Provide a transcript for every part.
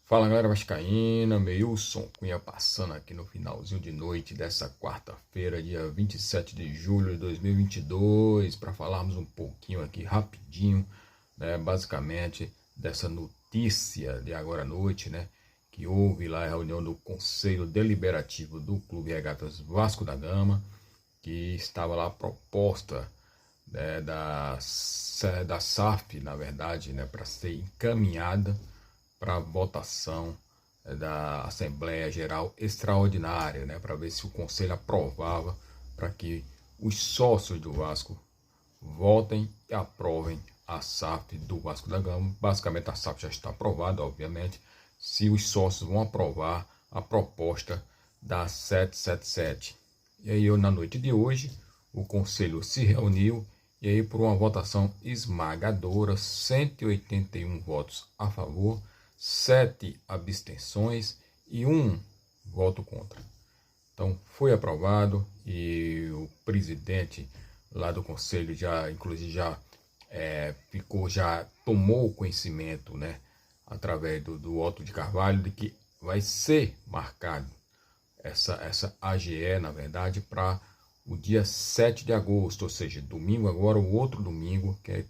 Fala galera vascaína, Meilson Cunha passando aqui no finalzinho de noite dessa quarta-feira, dia 27 de julho de 2022, para falarmos um pouquinho aqui rapidinho, né, basicamente dessa notícia de agora à noite, né, que houve lá a reunião do Conselho Deliberativo do Clube Regatas Vasco da Gama, que estava lá a proposta, né, da SAF, na verdade, né, para ser encaminhada para votação da Assembleia Geral Extraordinária, né, para ver se o Conselho aprovava para que os sócios do Vasco votem e aprovem a SAF do Vasco da Gama. Basicamente a SAF já está aprovada, obviamente, se os sócios vão aprovar a proposta da 777. E aí na noite de hoje o Conselho se reuniu e aí por uma votação esmagadora, 181 votos a favor, 7 abstenções e 1 voto contra. Então foi aprovado e o presidente lá do conselho já, inclusive já tomou conhecimento, né, através do Otto de Carvalho, de que vai ser marcado essa AGE, na verdade, para o dia 7 de agosto, ou seja, domingo agora, o outro domingo, que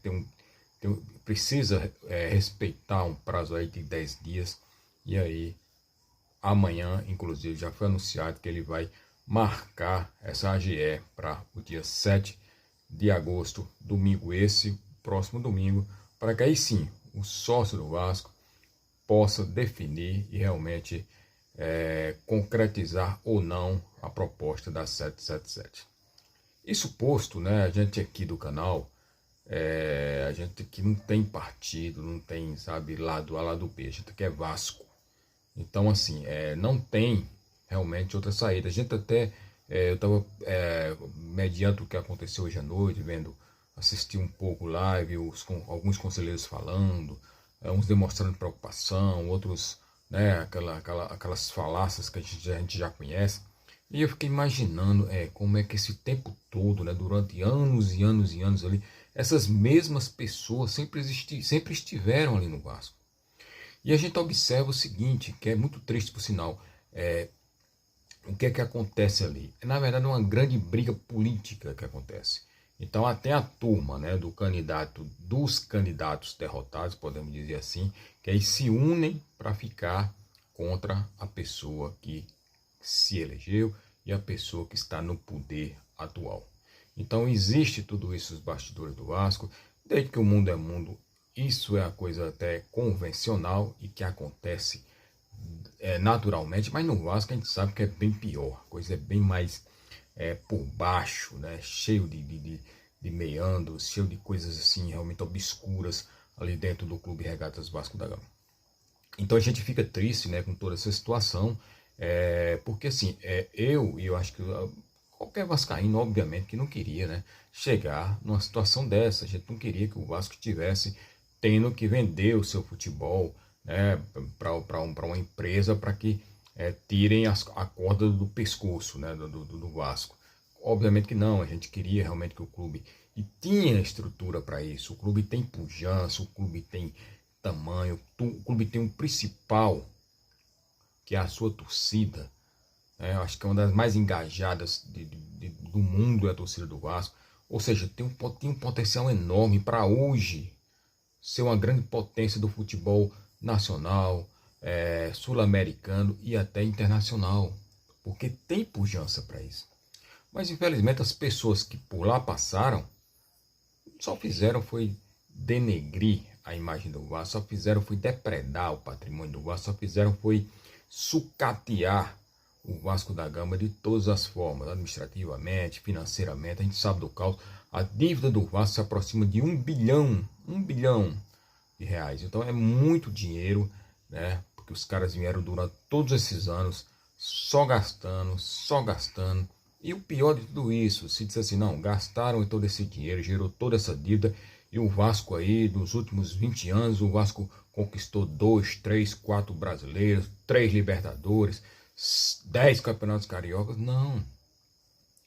precisa respeitar um prazo aí de 10 dias, e aí amanhã, inclusive, já foi anunciado que ele vai marcar essa AGE para o dia 7 de agosto, domingo esse, próximo domingo, para que aí sim, o sócio do Vasco possa definir e realmente concretizar ou não a proposta da 777. Isso posto, né, a gente aqui do canal, a gente aqui não tem partido, não tem, sabe, lado A, lado B, a gente aqui é Vasco. Então, assim, não tem realmente outra saída. A gente até, eu estava, mediante o que aconteceu hoje à noite, assisti um pouco live, alguns conselheiros falando, uns demonstrando preocupação, outros, né, aquelas falácias que a gente já conhece. E eu fiquei imaginando como é que esse tempo todo, né, durante anos e anos e anos ali, essas mesmas pessoas sempre estiveram ali no Vasco. E a gente observa o seguinte, que é muito triste por sinal, o que é que acontece ali? É, na verdade, uma grande briga política que acontece. Então até a turma, né, dos candidatos derrotados, podemos dizer assim, que aí se unem para ficar contra a pessoa que se elegeu e a pessoa que está no poder atual. Então existe tudo isso nos bastidores do Vasco, desde que o mundo é mundo, isso é a coisa até convencional e que acontece naturalmente, mas no Vasco a gente sabe que é bem pior, a coisa é bem mais por baixo, né? Cheio de meandros, cheio de coisas assim realmente obscuras ali dentro do Clube Regatas Vasco da Gama. Então a gente fica triste, né, com toda essa situação, porque assim, eu acho que qualquer vascaíno, obviamente, que não queria, né, chegar numa situação dessa. A gente não queria que o Vasco estivesse tendo que vender o seu futebol, né, para uma empresa para que tirem a corda do pescoço, né, do Vasco. Obviamente que não, a gente queria realmente que o clube, e tinha estrutura para isso, o clube tem pujança, o clube tem tamanho, o clube tem um principal, que é a sua torcida, né? Eu acho que é uma das mais engajadas do mundo é a torcida do Vasco, ou seja, tem um potencial enorme para hoje ser uma grande potência do futebol nacional, sul-americano e até internacional, porque tem pujança para isso. Mas infelizmente as pessoas que por lá passaram só fizeram foi denegrir a imagem do Vasco, só fizeram foi depredar o patrimônio do Vasco, só fizeram foi sucatear o Vasco da Gama de todas as formas, administrativamente, financeiramente. A gente sabe do caos. A dívida do Vasco se aproxima de 1 bilhão de reais. Então é muito dinheiro, né? Porque os caras vieram durante todos esses anos só gastando, só gastando. E o pior de tudo isso, se diz assim, não, gastaram todo esse dinheiro, gerou toda essa dívida, e o Vasco aí, dos últimos 20 anos, o Vasco conquistou 2, 3, 4 brasileiros, 3 Libertadores, 10 campeonatos cariocas. Não,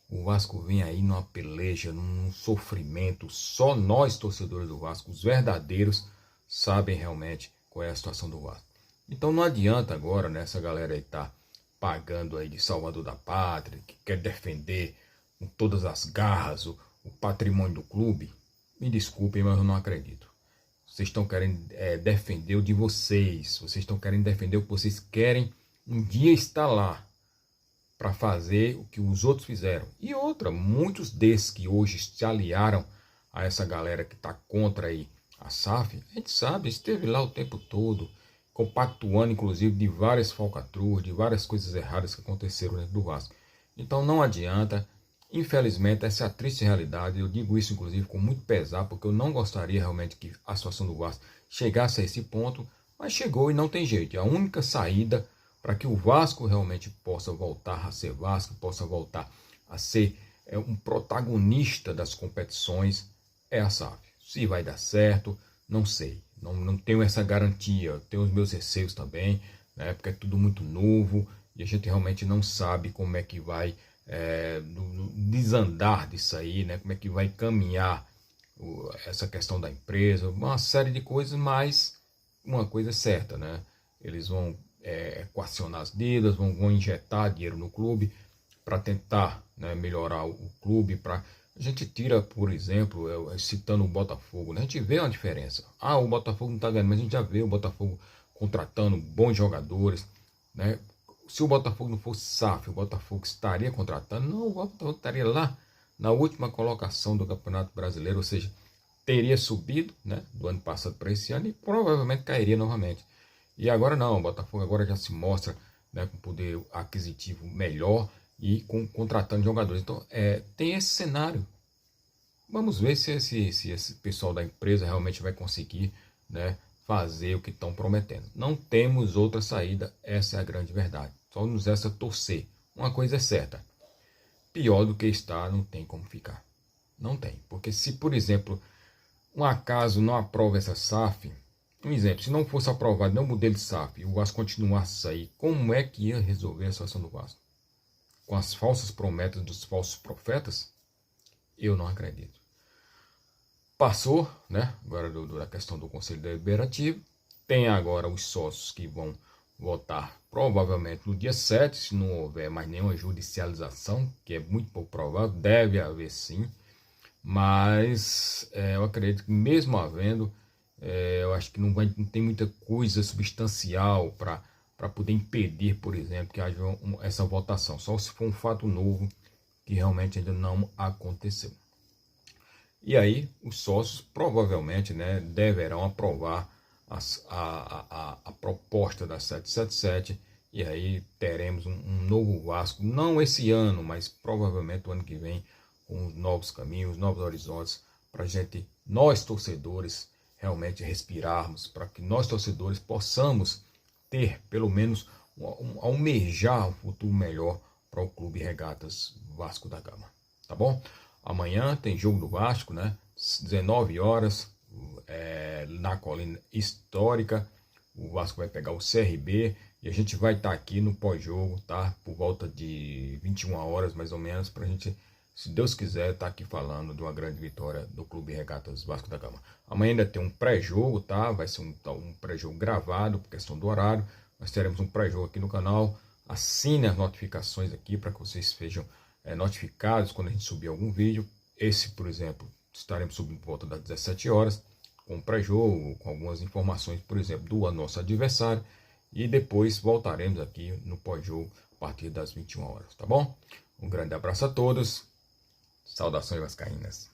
o Vasco vem aí numa peleja, num sofrimento. Só nós, torcedores do Vasco, os verdadeiros, sabem realmente qual é a situação do Vasco. Então não adianta agora, né, essa galera aí tá pagando aí de salvador da pátria, que quer defender com todas as garras o patrimônio do clube. Me desculpem, mas eu não acredito. Vocês estão querendo defender o de vocês. Vocês estão querendo defender o que vocês querem um dia estar lá para fazer o que os outros fizeram. E outra, muitos desses que hoje se aliaram a essa galera que está contra aí a SAF, a gente sabe, esteve lá o tempo todo, compactuando inclusive de várias falcatruas, de várias coisas erradas que aconteceram dentro do Vasco. Então não adianta. Infelizmente, essa é a triste realidade. Eu digo isso, inclusive, com muito pesar, porque eu não gostaria realmente que a situação do Vasco chegasse a esse ponto, mas chegou e não tem jeito. A única saída para que o Vasco realmente possa voltar a ser Vasco, possa voltar a ser um protagonista das competições, é a SAF. Se vai dar certo, não sei. Não tenho essa garantia. Eu tenho os meus receios também, né, porque é tudo muito novo e a gente realmente não sabe como é que vai do desandar disso aí, né? Como é que vai caminhar essa questão da empresa, uma série de coisas, mas uma coisa é certa, né? Eles vão equacionar as dívidas, vão injetar dinheiro no clube para tentar, né, melhorar o clube. A gente tira, por exemplo, citando o Botafogo, né? A gente vê uma diferença. O Botafogo não está ganhando, mas a gente já vê o Botafogo contratando bons jogadores, né? Se o Botafogo não fosse SAF, o Botafogo estaria contratando? Não, o Botafogo estaria lá na última colocação do Campeonato Brasileiro, ou seja, teria subido, né, do ano passado para esse ano e provavelmente cairia novamente. E agora não, o Botafogo agora já se mostra, né, com poder aquisitivo melhor e contratando jogadores. Então tem esse cenário. Vamos ver se esse pessoal da empresa realmente vai conseguir, né, fazer o que estão prometendo. Não temos outra saída, essa é a grande verdade. Só nos resta torcer. Uma coisa é certa, pior do que está, não tem como ficar. Não tem. Porque se, por exemplo, um acaso não aprova essa SAF, um exemplo, se não fosse aprovado nenhum modelo de SAF e o Vasco continuasse a sair, como é que ia resolver a situação do Vasco? Com as falsas promessas dos falsos profetas? Eu não acredito. Passou, né, agora da questão do Conselho Deliberativo, tem agora os sócios que vão votar provavelmente no dia 7, se não houver mais nenhuma judicialização, que é muito pouco provável, deve haver sim, mas eu acredito que mesmo havendo, eu acho que não tem muita coisa substancial para poder impedir, por exemplo, que haja essa votação, só se for um fato novo que realmente ainda não aconteceu. E aí os sócios provavelmente, né, deverão aprovar a proposta da 777 e aí teremos um novo Vasco, não esse ano, mas provavelmente o ano que vem, com novos caminhos, novos horizontes, para nós torcedores, realmente respirarmos, para que nós torcedores possamos ter pelo menos almejar um futuro melhor para o Clube Regatas Vasco da Gama, tá bom? Amanhã tem jogo do Vasco, né? 19 horas, na Colina Histórica. O Vasco vai pegar o CRB e a gente vai estar aqui no pós-jogo, tá? Por volta de 21 horas, mais ou menos, para a gente, se Deus quiser, estar aqui falando de uma grande vitória do Clube Regatas Vasco da Gama. Amanhã ainda tem um pré-jogo, tá? Vai ser um pré-jogo gravado, por questão do horário. Nós teremos um pré-jogo aqui no canal. Assine as notificações aqui para que vocês sejam notificados quando a gente subir algum vídeo. Esse, por exemplo, estaremos subindo por volta das 17 horas, com pré-jogo, com algumas informações, por exemplo, do nosso adversário. E depois voltaremos aqui no pós-jogo a partir das 21 horas, tá bom? Um grande abraço a todos. Saudações vascaínas.